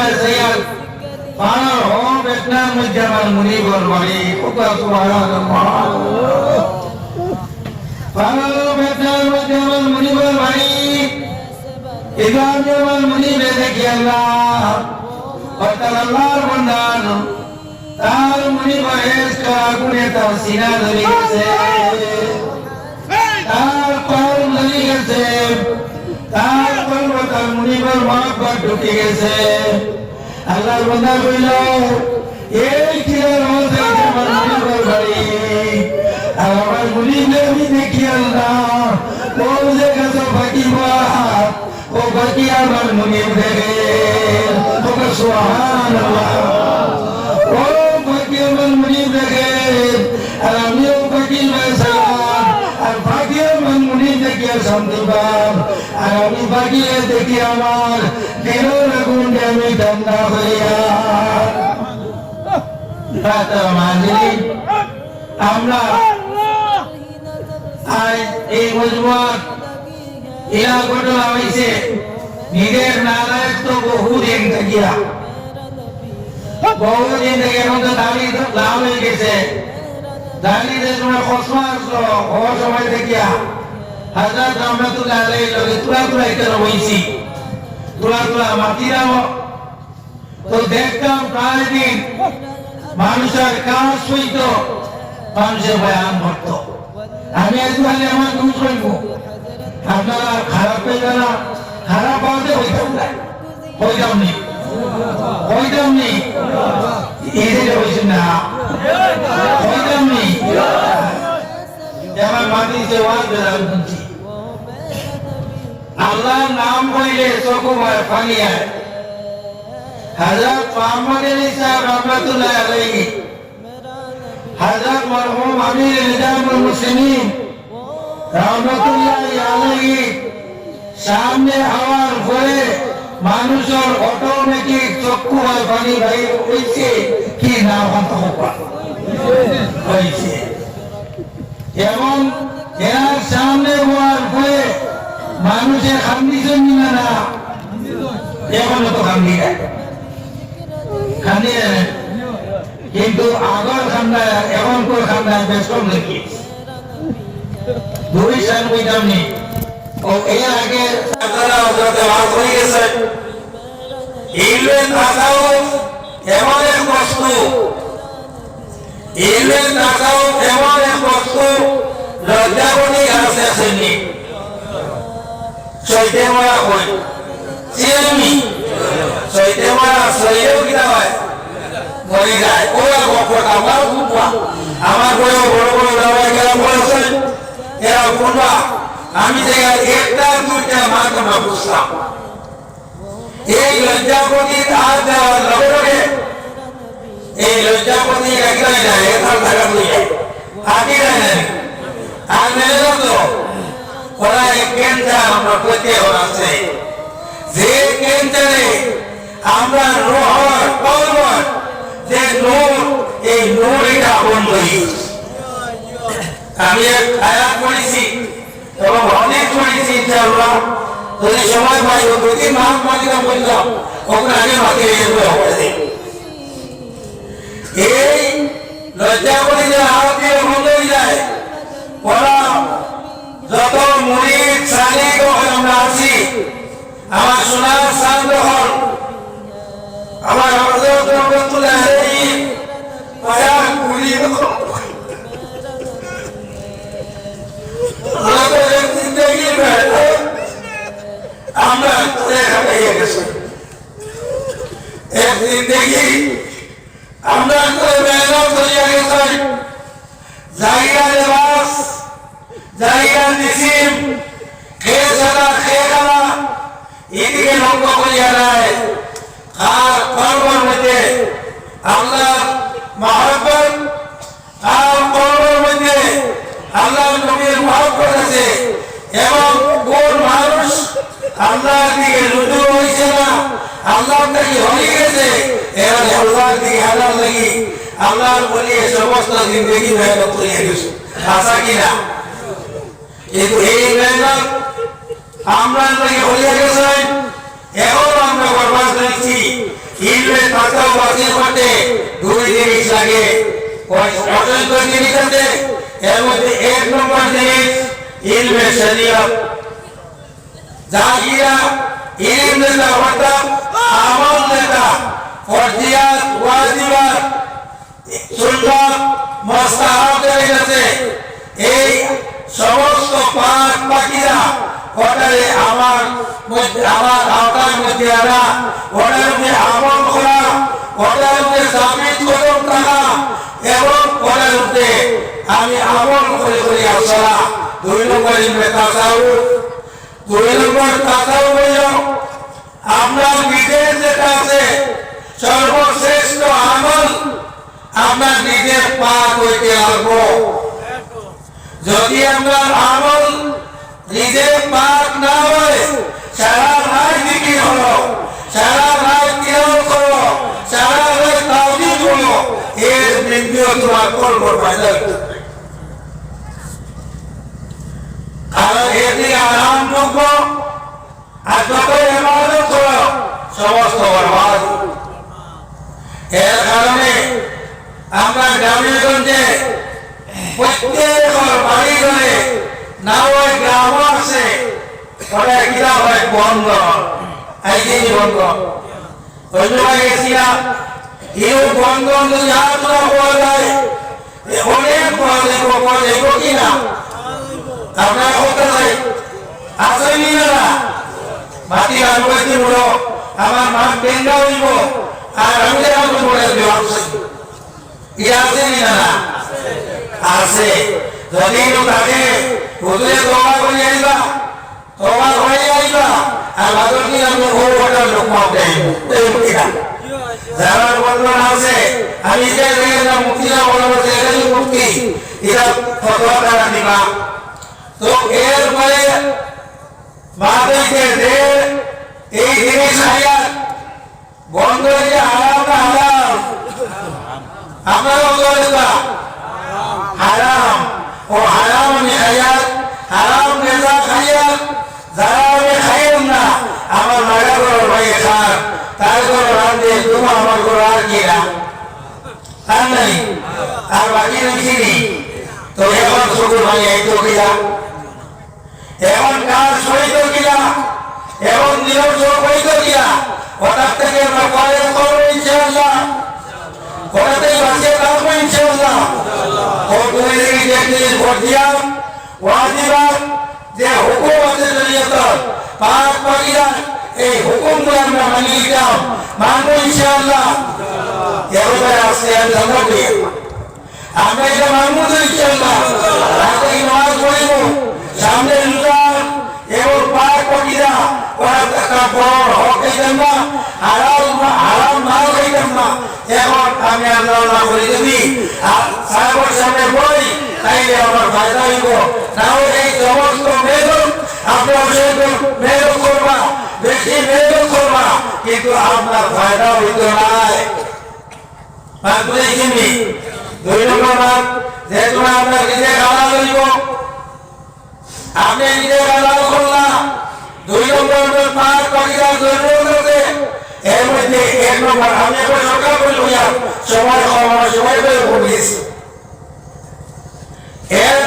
sayal para ho Vietnam Jamal Muni Barbari Kuka Subhanallah para Vietnam Jamal Muni Barbari Imam Jamal Muni Bedeki Allah Allah Bundan Tar Muni Bahes Kagune Tarsina Dari Gese Tar Par Dari Gese Tar Par Batar Muni Bar Mahabbat Duki Gese Allah Bundan Bilo Ek Kirar Hote Jamal Muni Barbari Amal Muni Nabi Dekhi Allah Bolze Gaso Fakiwa O Baki Amal Muni Dekhi Oka Subhanallah O Baki Amal Muni Dekhi Alamiyo Baki Masalam Al Baki Amal Muni Dekhi Samdibam Alami Baki Dekhi Amal Dilo Lagun Demi Danda Hoya Kata Manjili Amla Ay Mujmuat ইয়া ঘটনা হয়েছে নিজের নালায়ক তো বহুদিন থাকিয়া বহুদিন থেকে এখন তো দাবি লাভ হয়ে গেছে দাবিদের সময় খসমা আসলো হওয়ার সময় দেখিয়া হাজরত রহমতুল্লাহ আলাইহি লগে তুলা তুলা এখানে হয়েছি তুলা তুলা মাতিরাও তো দেখতাম প্রায় দিন মানুষের কাজ হইত মানুষের বয়ান করত আমি একটু আমার দুঃখ হইব আপনারা খারাপ পেয়ে না খারাপ পাওয়াতে হইতাম নি এদিকে হয়েছেন না হইতাম নি আমার মাটি সে ওয়াজ বেড়াল শুনছি আল্লাহর নাম কইলে চকু পানি আয় হযরত মুহাম্মদ আলী সাহেব রহমাতুল্লাহ আলাইহি হযরত মরহুম আমির নিজামুল মুসলিমিন রহমতুল্লাহি আলাইহি সামনে হওয়ার পরে মানুষের অটোমেটিক চক্ষু আর পানি বাইর হইছে কি না হইছে এবং এর সামনে হওয়ার পরে মানুষের খান্দিছেন না এখনো তো খান্দি কিন্তু আগর খান্ডা এখন কোন খান্ডায় ব্যস্ত নাকি দুই সাল বইতাম নি ও এর আগে আপনারা ওটাতে ওয়াজ হয়ে গেছে ইলমের নাকাও এমন এক বস্তু ইলমের নাকাও এমন এক বস্তু লজ্জাবনী আছে আসেনি চৈতে মারা হয় চিনি চৈতে মারা সইও কিনা হয় মরে যায় ওরা গপটা আমার গুপা আমার বড় বড় দাওয়াই গেলাম বলেছেন এরা কোনটা আমি জায়গা একটা দুইটা মাধ্যমে বুঝলাম এই লজ্জাপতি আর দেওয়ার লগে এই লজ্জাপতি একলাই যায় এখান থাকা দুইয়া আগে যায় আর মেলে তো ওরা এক ক্যান্সার আমরা করতে আছে যে ক্যান্সারে আমরা রোহর কলবর যে নূর এই নূর এটা বন্ধ হয়ে আমি এক আয়াত পড়েছি এবং অনেক পড়েছি ইনশাআল্লাহ যদি সময় পাই ও দুই তিন মাস মাঝিরা বললাম ওখানে আগে মাকে এই লজ্জা করে যে আরতি বন্ধ হয়ে যায় ওরা যত মুরিদ সালিক আমরা আছি আমার সোনার সান হল আমার হযরত রহমাতুল্লাহ আলাইহি মায়া কুলি আমরা একদিন দেখি আমরা জায়গা লেবাস জায়গা নিসিম খেয়ে সারা খেয়ে খাওয়া এদিকে লক্ষ্য করিয়া নেয় আর কর্মের মধ্যে আল্লাহ মহব্বত আর কর্মের মধ্যে আল্লাহ নবীর মহব্বত আছে এবং কোন মানুষ আল্লাহর দিকে রুজু হয়েছে না আল্লাহর দিকে হয়ে গেছে এবার আল্লাহর দিকে হালাল লাগি আল্লাহর বলি সমস্ত জিন্দগি মেহনত করে গেছে আশা কিনা কিন্তু এই মেহনত আমরা হয়ে গেছে এখন আমরা বরবাদ করেছি ইলমে তাকাও বাতিল করতে দুই জিনিস লাগে অসংখ্য জিনিস আছে এর মধ্যে এক নম্বর জিনিস ইলমে শরীয়ত জাহিরা ইলম নেতা অর্থাৎ আমল নেতা ফরজিয়াত ওয়াজিবাত সুন্নাত মুস্তাহাবের কাছে এই সমস্ত পাক পাকিরা ওটারে আমার আওতার মধ্যে আনা ওটার মধ্যে আমল করা ওটার মধ্যে সাবিত কদম থাকা এবং ওটার মধ্যে আমি আমল করে করে আসা দুই নম্বর ইলমে তাসাউফ দুই নম্বর তাসাউফ হইল আপনার নিজের যেটা আছে সর্বশ্রেষ্ঠ আমল আপনার নিজের পাক হইতে লাগবো যদি আপনার আমল নিজের পাক না হয় সারা রাত জিকির হলো সারা রাত তিলাওয়াত করো সারা রাত তাওহীদ হলো এর বিন্দু তোমার কলবর ফায়দা করবে কারণ এটি আরামযোগ্য আর যত ইবাদত করো সমস্ত বরবাদ এর কারণে আমরা গ্রামে গঞ্জে প্রত্যেক বাড়ি ঘরে না হয় গ্রাম আছে ওটা কিনা হয় বন্ধ একদিন বন্ধ অন্য গেছিলাম এও বন্ধ যাত্রা পাওয়া যায় অনেক পাওয়া যাইব কিনা আপনারা কোথায় আসেনি না মাটি আলুবাতি বলো আমার মা বেঙ্গা হইব আর আমি বলে ইয়ে আসেনি না আছে যদি তাকে হুজুরে দোয়া করে আইবা দোয়া করে আইবা আর বাদর কি আমি ও ওটা লোক পাবে যারা বলবেন আছে আমি যে না মুক্তি না বলবো যে এটাই মুক্তি এটা ফতোয়া করা দিবা তো এর পরে বাদেকে যে এই জিনিস আয়াত বন্ধ হয়ে হারাম না হারাম আমরাও বলবা হারাম ও হারাম আমি খাইয়াত হারাম নেতা খাইয়াত যারা আমি খাইয়াম না আমার মায়ের ঘর ভাই খান তার ঘর রান্ধে তোমার আমার ঘর আর কি না তার নাই আর বাকি রাখিনি তো এখন শুকুর ভাই এই তো কিনা এখন কাজ সহিত কিনা এখন নিরব সহিত কিনা হঠাৎ থেকে আমরা পরে করবো ইনশাআল্লাহ হঠাৎই বাঁচিয়ে থাকবো ইনশাআল্লাহ ও তুমি দেখি ফরজিয়াত ওয়াজিবাত যে হুকুম আছে শরীয়ত পাক পাকিরা এই হুকুমগুলো আমরা মানি নিতাম মানবো ইনশাআল্লাহ এভাবে আসতে আমি জানাবি আমরা এটা মানবো তো ইনশাআল্লাহ রাতে নামাজ পড়িব সামনে রোজার এবং পাক পাকিরা ওরা টাকা বড় হক খাইতাম না হারাম মাল খাইতাম না এখন আমি আল্লাহ করে দেবি আর সাহেবের সামনে বই তাইলে আমার ফায়দা হইব না এই সমস্ত মেহনত আপনার মেহনত করবা বেশি মেহনত করবা কিন্তু আপনার ফায়দা হইত নাই কিনি দুই নম্বর ভাগ যেহেতু আপনার নিজে গালা লইব আপনি নিজে গালা করলাম দুই নম্বর পাঁচ পাখিরা জরুরি এর মধ্যে এক নম্বর আমি এখন সরকার করে লইয়া সময় করে বলিস এর